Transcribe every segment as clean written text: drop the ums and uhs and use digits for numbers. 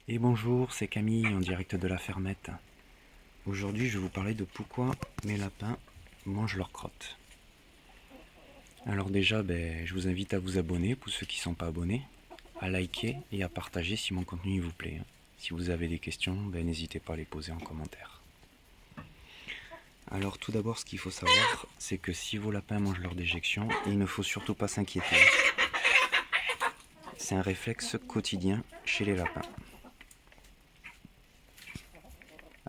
Et bonjour, c'est Camille en direct de la fermette. Aujourd'hui, je vais vous parler de pourquoi mes lapins mangent leurs crottes. Alors déjà, je vous invite à vous abonner pour ceux qui ne sont pas abonnés, à liker et à partager si mon contenu vous plaît. Si vous avez des questions, n'hésitez pas à les poser en commentaire. Alors tout d'abord, ce qu'il faut savoir, c'est que si vos lapins mangent leur déjection, il ne faut surtout pas s'inquiéter. C'est un réflexe quotidien chez les lapins.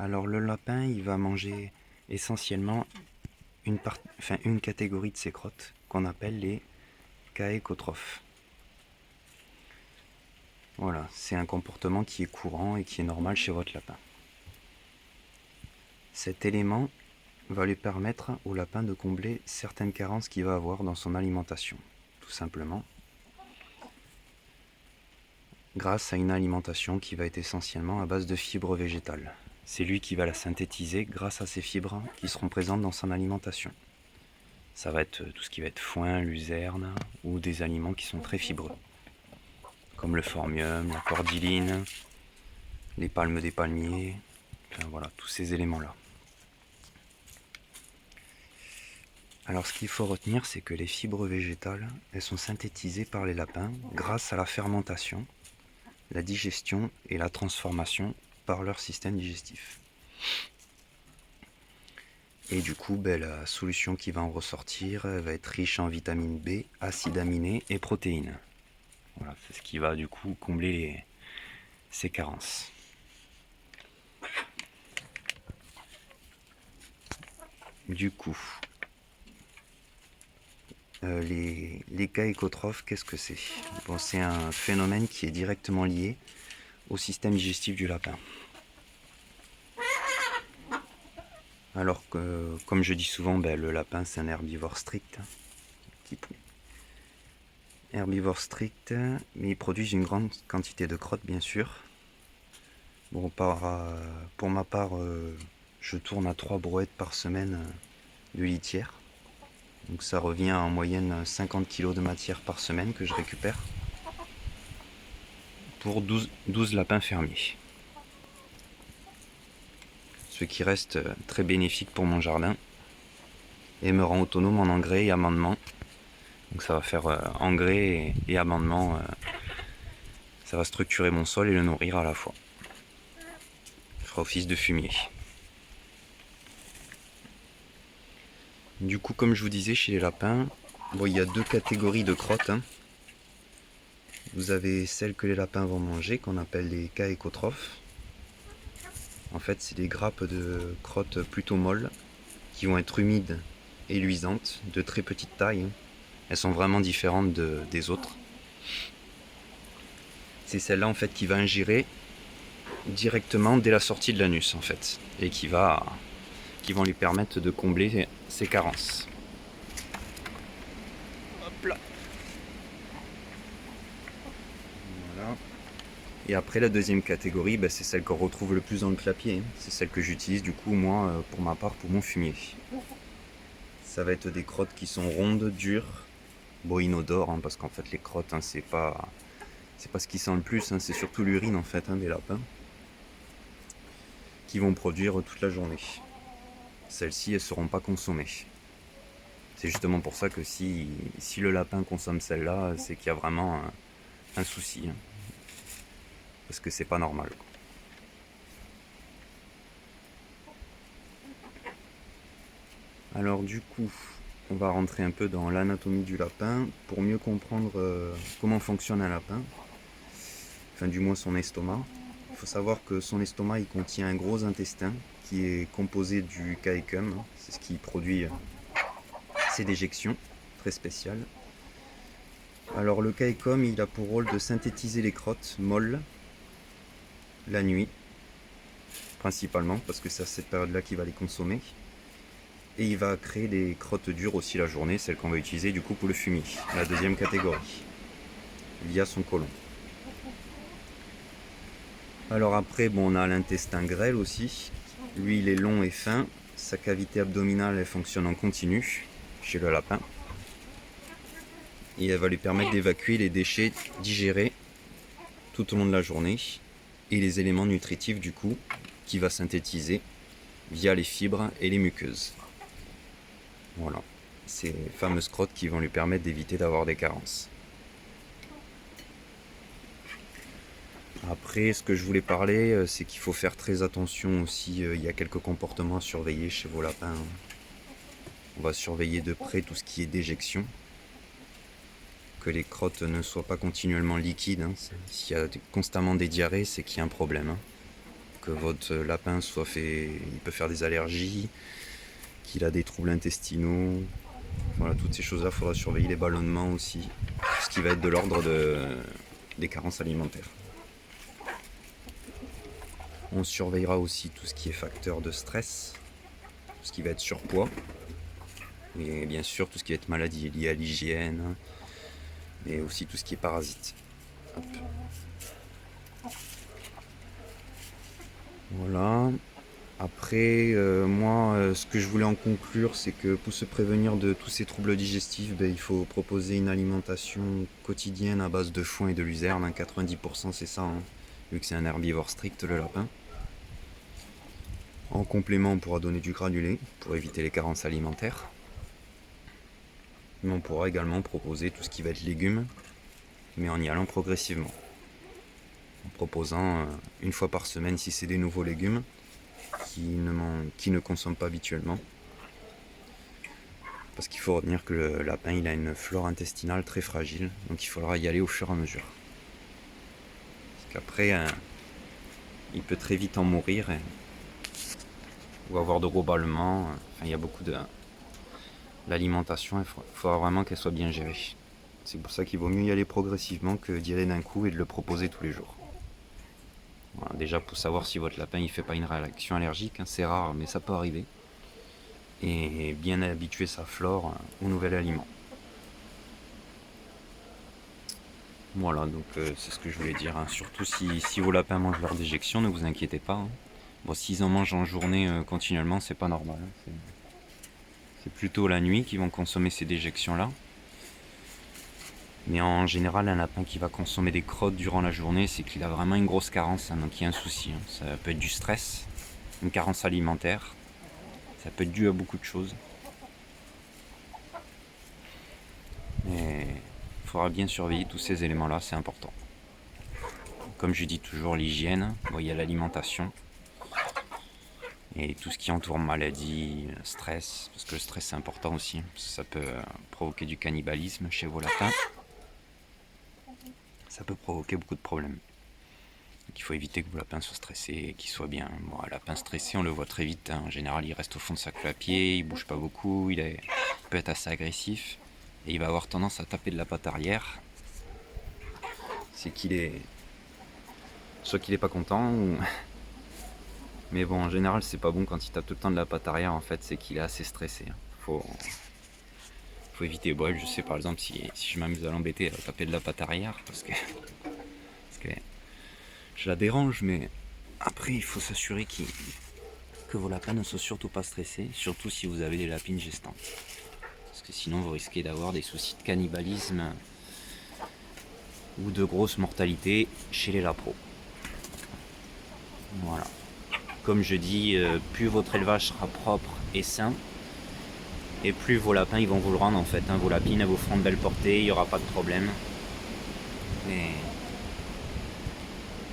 Alors le lapin, il va manger essentiellement une catégorie de ces crottes qu'on appelle les caécotrophes. Voilà, c'est un comportement qui est courant et qui est normal chez votre lapin. Cet élément va lui permettre au lapin de combler certaines carences qu'il va avoir dans son alimentation, tout simplement, grâce à une alimentation qui va être essentiellement à base de fibres végétales. C'est lui qui va la synthétiser grâce à ces fibres qui seront présentes dans son alimentation. Ça va être tout ce qui va être foin, luzerne ou des aliments qui sont très fibreux, comme le phormium, la cordyline, les palmes des palmiers, enfin voilà, tous ces éléments-là. Alors ce qu'il faut retenir, c'est que les fibres végétales, elles sont synthétisées par les lapins grâce à la fermentation, la digestion et la transformation par leur système digestif. Et du coup, la solution qui va en ressortir va être riche en vitamine B, acides aminés et protéines. Voilà, c'est ce qui va du coup combler ces carences. Du coup, les caécotrophes, qu'est-ce que c'est? Bon, c'est un phénomène qui est directement lié au système digestif du lapin. Alors que, comme je dis souvent, le lapin c'est un herbivore strict. Herbivore strict, mais ils produisent une grande quantité de crottes, bien sûr. Bon, pour ma part, je tourne à 3 brouettes par semaine de litière. Donc ça revient en moyenne 50 kg de matière par semaine que je récupère pour 12 lapins fermiers. Ce qui reste très bénéfique pour mon jardin et me rend autonome en engrais et amendement. Donc ça va faire engrais et amendement. Ça va structurer mon sol et le nourrir à la fois. Ça fera office de fumier. Du coup, comme je vous disais, chez les lapins, il y a deux catégories de crottes. Vous avez celles que les lapins vont manger, qu'on appelle les caécotrophes. En fait, c'est des grappes de crottes plutôt molles, qui vont être humides et luisantes, de très petite taille. Elles sont vraiment différentes des autres. C'est celle-là en fait qui va ingérer directement dès la sortie de l'anus en fait, et qui vont lui permettre de combler ses carences. Hop là. Voilà. Et après la deuxième catégorie, c'est celle qu'on retrouve le plus dans le clapier. C'est celle que j'utilise du coup moi pour ma part pour mon fumier. Ça va être des crottes qui sont rondes, dures, inodores, parce qu'en fait les crottes c'est pas ce qui sent le plus, c'est surtout l'urine en fait des lapins qui vont produire toute la journée. Celles-ci elles seront pas consommées. C'est justement pour ça que si le lapin consomme celle-là, c'est qu'il y a vraiment un souci. Parce que c'est pas normal. Alors du coup, on va rentrer un peu dans l'anatomie du lapin pour mieux comprendre comment fonctionne un lapin. Enfin du moins son estomac. Il faut savoir que son estomac il contient un gros intestin qui est composé du caecum. C'est ce qui produit ces déjections très spéciales. Alors le caecum il a pour rôle de synthétiser les crottes molles la nuit principalement parce que c'est à cette période là qu'il va les consommer. Et il va créer des crottes dures aussi la journée, celles qu'on va utiliser du coup pour le fumier, la deuxième catégorie, via son côlon. Alors après, on a l'intestin grêle aussi. Lui, il est long et fin. Sa cavité abdominale, elle fonctionne en continu chez le lapin. Et elle va lui permettre d'évacuer les déchets digérés tout au long de la journée. et les éléments nutritifs du coup qu'il va synthétiser via les fibres et les muqueuses. Voilà, ces fameuses crottes qui vont lui permettre d'éviter d'avoir des carences. Après, ce que je voulais parler, c'est qu'il faut faire très attention aussi. Il y a quelques comportements à surveiller chez vos lapins. On va surveiller de près tout ce qui est déjection. Que les crottes ne soient pas continuellement liquides. S'il y a constamment des diarrhées, c'est qu'il y a un problème. Que votre lapin soit fait. Il peut faire des allergies, qu'il a des troubles intestinaux. Voilà, toutes ces choses-là, il faudra surveiller les ballonnements aussi. Ce qui va être de l'ordre des carences alimentaires. On surveillera aussi tout ce qui est facteur de stress, tout ce qui va être surpoids, et bien sûr tout ce qui va être maladie liée à l'hygiène, et aussi tout ce qui est parasite. Hop. Voilà. Après, moi, ce que je voulais en conclure, c'est que pour se prévenir de tous ces troubles digestifs, il faut proposer une alimentation quotidienne à base de foin et de luzerne. 90% c'est ça, vu que c'est un herbivore strict, le lapin. En complément, on pourra donner du granulé pour éviter les carences alimentaires. Mais on pourra également proposer tout ce qui va être légumes, mais en y allant progressivement. En proposant une fois par semaine si c'est des nouveaux légumes qui ne consomment pas habituellement. Parce qu'il faut retenir que le lapin il a une flore intestinale très fragile, donc il faudra y aller au fur et à mesure. Parce qu'après, il peut très vite en mourir. Ou avoir de gros bâlements. Enfin, il y a beaucoup de... L'alimentation, il faudra vraiment qu'elle soit bien gérée. C'est pour ça qu'il vaut mieux y aller progressivement que d'y aller d'un coup et de le proposer tous les jours. Voilà, déjà pour savoir si votre lapin il fait pas une réaction allergique, c'est rare mais ça peut arriver. Et bien habituer sa flore au nouvel aliment. Voilà, donc c'est ce que je voulais dire. Surtout si vos lapins mangent leur déjection, ne vous inquiétez pas. Bon, s'ils en mangent en journée continuellement, c'est pas normal. C'est plutôt la nuit qu'ils vont consommer ces déjections-là. Mais en général, un lapin qui va consommer des crottes durant la journée, c'est qu'il a vraiment une grosse carence, donc il y a un souci. Ça peut être du stress, une carence alimentaire, ça peut être dû à beaucoup de choses. Mais il faudra bien surveiller tous ces éléments-là, c'est important. Comme je dis toujours, l'hygiène, il y a l'alimentation, et tout ce qui entoure maladie, stress, parce que le stress c'est important aussi, parce que ça peut provoquer du cannibalisme chez vos lapins. Ça peut provoquer beaucoup de problèmes. Donc il faut éviter que vos lapins soient stressés, qu'ils soient bien. Bon, un lapin stressé, on le voit très vite. En général, il reste au fond de sa queue à pied, il bouge pas beaucoup, il peut être assez agressif. Et il va avoir tendance à taper de la patte arrière. C'est qu'il est... Soit qu'il est pas content, ou... Mais bon, en général, c'est pas bon quand il tape tout le temps de la patte arrière, en fait, c'est qu'il est assez stressé. Faut éviter. Bon, je sais par exemple, si je m'amuse à l'embêter, à taper de la patte arrière, parce que je la dérange, mais après, il faut s'assurer que vos lapins ne soient surtout pas stressés, surtout si vous avez des lapines gestantes. Parce que sinon, vous risquez d'avoir des soucis de cannibalisme ou de grosse mortalité chez les lapros. Voilà. Comme je dis, plus votre élevage sera propre et sain, et plus vos lapins ils vont vous le rendre en fait. Vos lapines elles vous feront de belles portées, il n'y aura pas de problème. Mais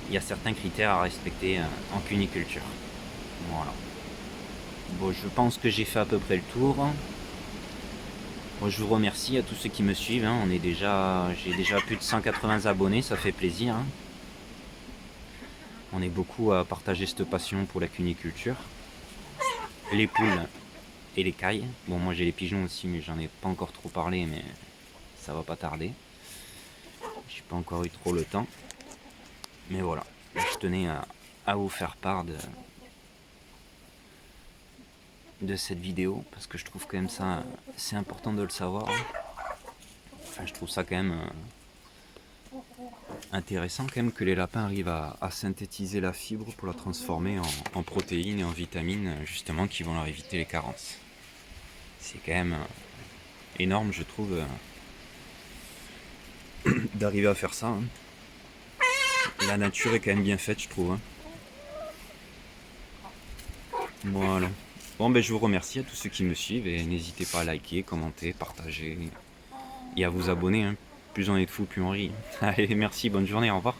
il y a certains critères à respecter en cuniculture. Voilà. Bon, je pense que j'ai fait à peu près le tour. Bon, je vous remercie à tous ceux qui me suivent. J'ai déjà plus de 180 abonnés, ça fait plaisir. On est beaucoup à partager cette passion pour la cuniculture. Les poules et les cailles. Bon, moi j'ai les pigeons aussi, mais j'en ai pas encore trop parlé, mais ça va pas tarder. J'ai pas encore eu trop le temps. Mais voilà, je tenais à vous faire part de cette vidéo, parce que je trouve quand même ça, c'est important de le savoir. Enfin, je trouve ça quand même intéressant quand même que les lapins arrivent à synthétiser la fibre pour la transformer en protéines et en vitamines, justement, qui vont leur éviter les carences. C'est quand même énorme, je trouve, d'arriver à faire ça. La nature est quand même bien faite, je trouve, hein. Voilà. Bon, ben, je vous remercie à tous ceux qui me suivent et n'hésitez pas à liker, commenter, partager et à vous abonner, hein. Plus on est de fous, plus on rit. Allez, merci, bonne journée, au revoir.